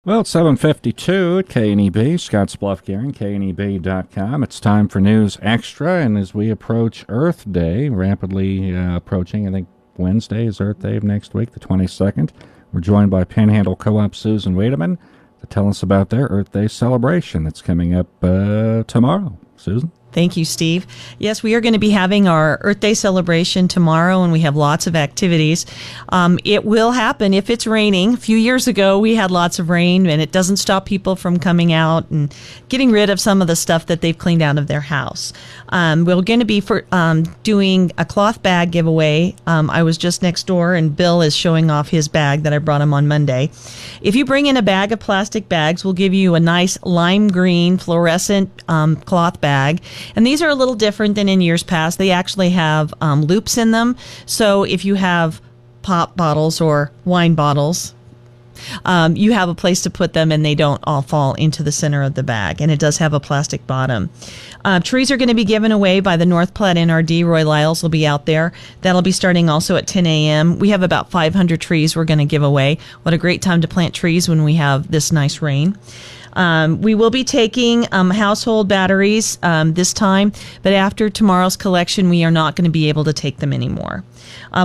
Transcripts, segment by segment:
Well, it's 7:52 at KNEB, Scottsbluff-Gearing, KNEB.com. It's time for News Extra, and as we approach Earth Day, rapidly approaching, I think Wednesday is Earth Day of next week, the 22nd. We're joined by Panhandle Co-op Susan Wiedeman to tell us about their Earth Day celebration that's coming up tomorrow. Susan? Thank you, Steve. Yes, we are going to be having our Earth Day celebration tomorrow, and we have lots of activities. It will happen if it's raining. A few years ago, we had lots of rain, and it doesn't stop people from coming out and getting rid of some of the stuff that they've cleaned out of their house. We're going to be doing a cloth bag giveaway. I was just next door, and Bill is showing off his bag that I brought him on Monday. If you bring in a bag of plastic bags, we'll give you a nice lime green fluorescent cloth bag. And these are a little different than in years past. They actually have loops in them. So if you have pop bottles or wine bottles, you have a place to put them and they don't all fall into the center of the bag. And it does have a plastic bottom. Trees are going to be given away by the North Platte NRD. Roy Lyles will be out there. That'll be starting also at 10 a.m. We have about 500 trees we're going to give away. What a great time to plant trees when we have this nice rain. We will be taking household batteries this time, but after tomorrow's collection, we are not going to be able to take them anymore.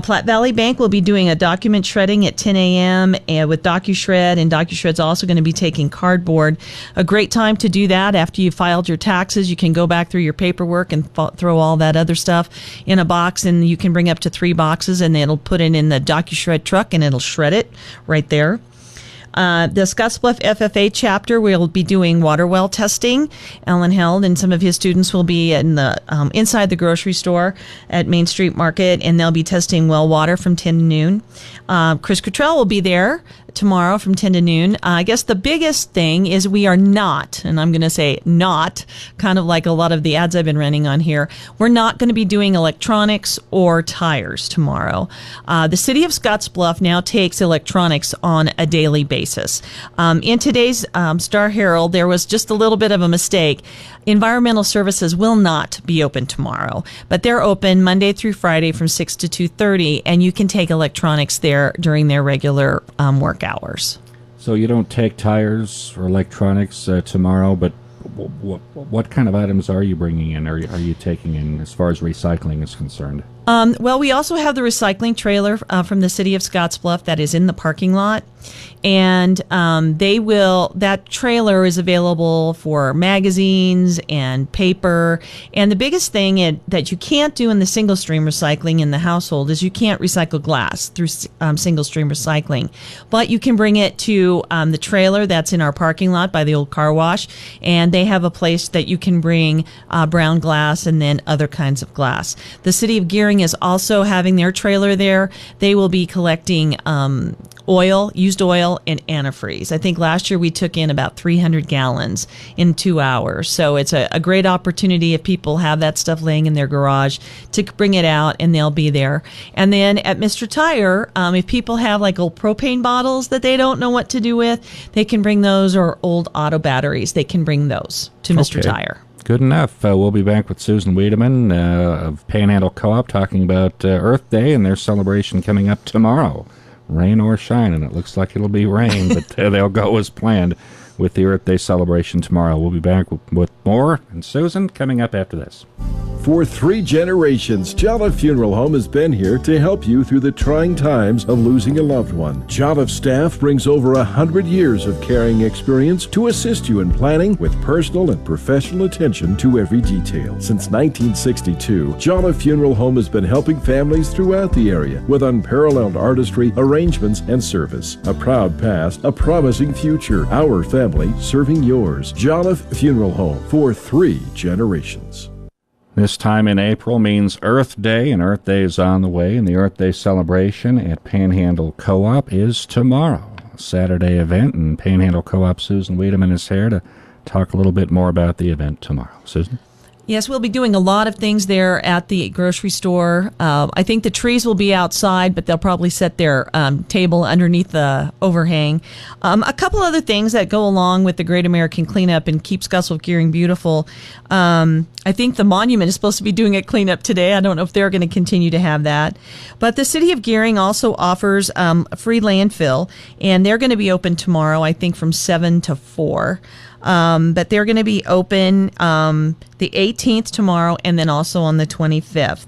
Platte Valley Bank will be doing a document shredding at 10 a.m. With DocuShred, and DocuShred's also going to be taking cardboard. A great time to do that after you filed your taxes. You can go back through your paperwork and throw all that other stuff in a box, and you can bring up to 3 boxes, and it'll put it in the DocuShred truck, and it'll shred it right there. The Scottsbluff FFA chapter will be doing water well testing. Alan Held and some of his students will be in the inside the grocery store at Main Street Market, and they'll be testing well water from 10 to noon. Chris Cottrell will be there tomorrow from 10 to noon. I guess the biggest thing is we are not, and I'm going to say not, kind of like a lot of the ads I've been running on here, we're not going to be doing electronics or tires tomorrow. The city of Scottsbluff now takes electronics on a daily basis. In today's Star Herald, there was just a little bit of a mistake. Environmental services will not be open tomorrow, but they're open Monday through Friday from 6 to 2:30, and you can take electronics there during their regular work hours. So you don't take tires or electronics tomorrow, but what kind of items are you bringing in, or are you taking in as far as recycling is concerned? Well, we also have the recycling trailer from the city of Scottsbluff that is in the parking lot. And that trailer is available for magazines and paper. And the biggest thing that you can't do in the single stream recycling in the household is you can't recycle glass through single stream recycling. But you can bring it to the trailer that's in our parking lot by the old car wash. And they have a place that you can bring brown glass and then other kinds of glass. The city of Gearing is also having their trailer there. They will be collecting used oil, and antifreeze. I think last year we took in about 300 gallons in 2 hours. So it's a great opportunity if people have that stuff laying in their garage to bring it out, and they'll be there. And then at Mr. Tire, if people have like old propane bottles that they don't know what to do with, they can bring those, or old auto batteries. They can bring those to Mr. Tire. Good enough. We'll be back with Susan Wiedeman of Panhandle Co-op talking about Earth Day and their celebration coming up tomorrow. Rain or shine, and it looks like it'll be rain, but they'll go as planned with the Earth Day celebration tomorrow. We'll be back with more, and Susan coming up after this. For 3 generations, Jolliffe Funeral Home has been here to help you through the trying times of losing a loved one. Jolliffe staff brings over 100 years of caring experience to assist you in planning with personal and professional attention to every detail. Since 1962, Jolliffe Funeral Home has been helping families throughout the area with unparalleled artistry, arrangements, and service. A proud past, a promising future. Our family serving yours. Jolliffe Funeral Home for 3 generations. This time in April means Earth Day, and Earth Day is on the way, and the Earth Day celebration at Panhandle Co-op is tomorrow, a Saturday event, and Panhandle Co-op Susan Wiedeman is here to talk a little bit more about the event tomorrow. Susan? Yes, we'll be doing a lot of things there at the grocery store. I think the trees will be outside, but they'll probably set their table underneath the overhang. A couple other things that go along with the Great American Cleanup and keep Scottsbluff Gearing beautiful. I think the monument is supposed to be doing a cleanup today. I don't know if they're going to continue to have that. But the city of Gearing also offers a free landfill, and they're going to be open tomorrow, I think from 7 to 4. But they're going to be open the 18th tomorrow and then also on the 25th.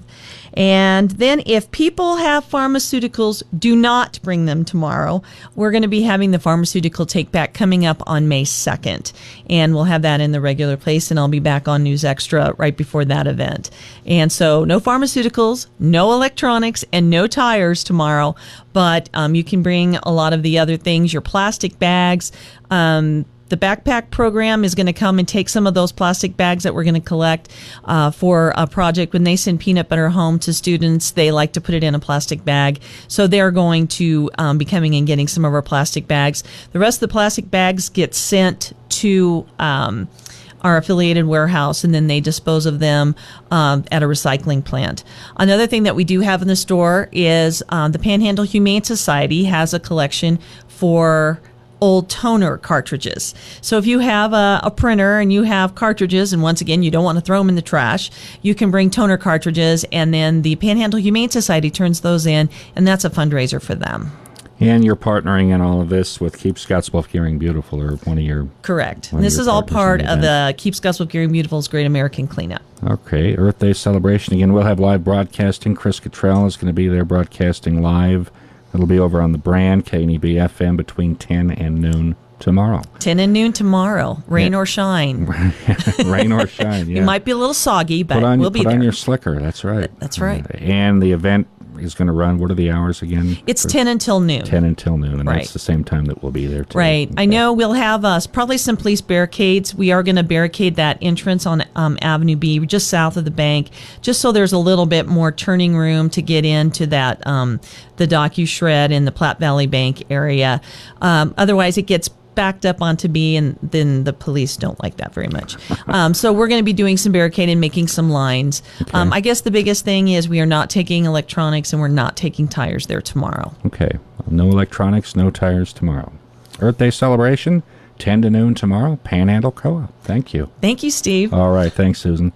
And then if people have pharmaceuticals, do not bring them tomorrow. We're going to be having the pharmaceutical take back coming up on May 2nd. And we'll have that in the regular place, and I'll be back on News Extra right before that event. And so no pharmaceuticals, no electronics, and no tires tomorrow. But you can bring a lot of the other things, your plastic bags. The backpack program is going to come and take some of those plastic bags that we're going to collect for a project. When they send peanut butter home to students, they like to put it in a plastic bag. So they're going to be coming and getting some of our plastic bags. The rest of the plastic bags get sent to our affiliated warehouse, and then they dispose of them at a recycling plant. Another thing that we do have in the store is the Panhandle Humane Society has a collection for old toner cartridges. So if you have a printer and you have cartridges, and once again, you don't want to throw them in the trash, you can bring toner cartridges, and then the Panhandle Humane Society turns those in, and that's a fundraiser for them. And you're partnering in all of this with Keep Scottsbluff Gearing Beautiful, or one of your... Correct. And this is all part of the Keep Scottsbluff Gearing Beautiful's Great American Cleanup. Okay, Earth Day celebration. Again, we'll have live broadcasting. Chris Cottrell is going to be there broadcasting live. It'll be over on the brand, KNEB FM, between 10 and noon tomorrow. 10 and noon tomorrow, rain or shine. Rain or shine, yeah. It might be a little soggy, but we'll be there. Put on your slicker, that's right. That's right. And the event is going to run, what are the hours again? It's 10 until noon. 10 until noon, and right. That's the same time that we'll be there, too. Right. Okay. I know we'll have probably some police barricades. We are going to barricade that entrance on Avenue B, just south of the bank, just so there's a little bit more turning room to get into that, the docu-shred in the Platte Valley Bank area. Otherwise, it gets backed up onto B, and then the police don't like that very much. So we're going to be doing some barricading, making some lines. Okay. I guess the biggest thing is we are not taking electronics, and we're not taking tires there tomorrow. Okay. No electronics, no tires tomorrow. Earth Day celebration, 10 to noon tomorrow, Panhandle Co-op. Thank you. Thank you, Steve. All right. Thanks, Susan.